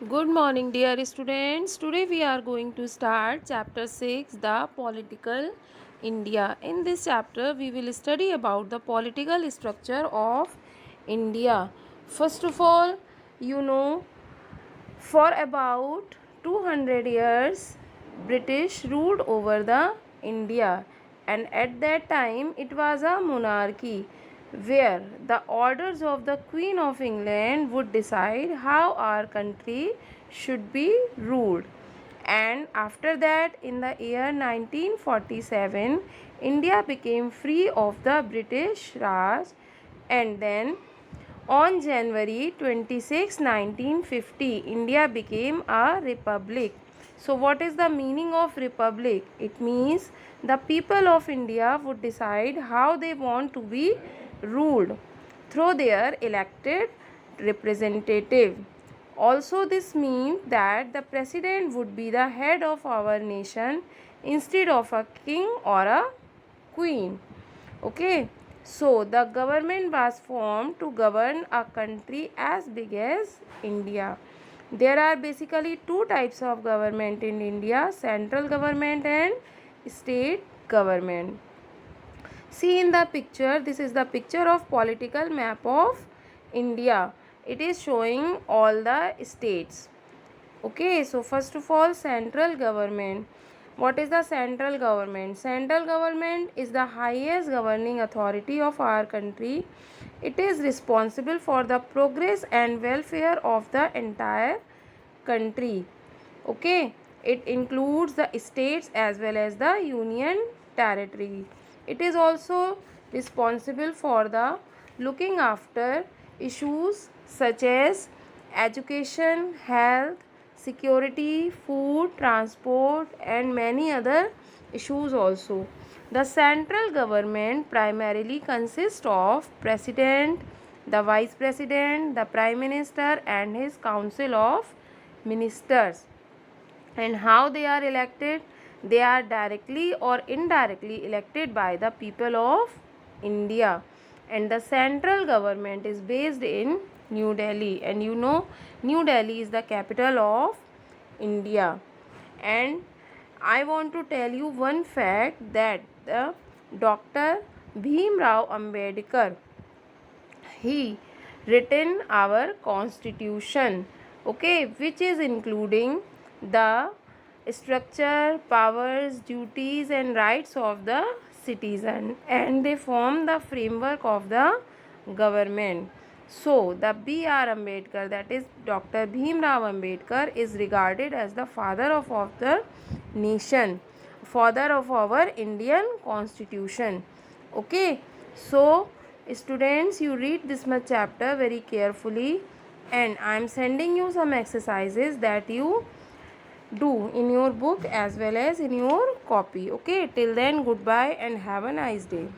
Good morning, dear students. Today we are going to start chapter 6, the political India. In this chapter, we will study about the political structure of India. First of all, you know, for about 200 years, British ruled over the India, and at that time it was a monarchy where the orders of the Queen of England would decide how our country should be ruled. And after that, in the year 1947, India became free of the British Raj, and then on January 26, 1950, India became a republic. So, what is the meaning of republic? It means the people of India would decide how they want to be ruled through their elected representative. Also, this means that the president would be the head of our nation instead of a king or a queen. Okay, so the government was formed to govern a country as big as India. There are basically two types of government in India: central government and state government. See in the picture, this is the picture of political map of India. It is showing all the states. Okay, so first of all, central government. What is the central government? Central government is the highest governing authority of our country. It is responsible for the progress and welfare of the entire country. Okay, it includes the states as well as the union territory. It is also responsible for the looking after issues such as education, health, security, food, transport, and many other issues also. The central government primarily consists of president, the vice president, the prime minister, and his council of ministers. And how they are elected? They are directly or indirectly elected by the people of India. And the central government is based in New Delhi, and you know New Delhi is the capital of India. And I want to tell you one fact that the Dr. Bhim Rao Ambedkar, he written our constitution, okay, which is including the structure, powers, duties and rights of the citizen, and they form the framework of the government. So the B.R. Ambedkar, that is Dr. Bhim Rao Ambedkar, is regarded as the father of the nation, father of our Indian constitution. Okay, so students, you read this much chapter very carefully, and I am sending you some exercises that you do in your book as well as in your copy. Okay, till then, goodbye and have a nice day.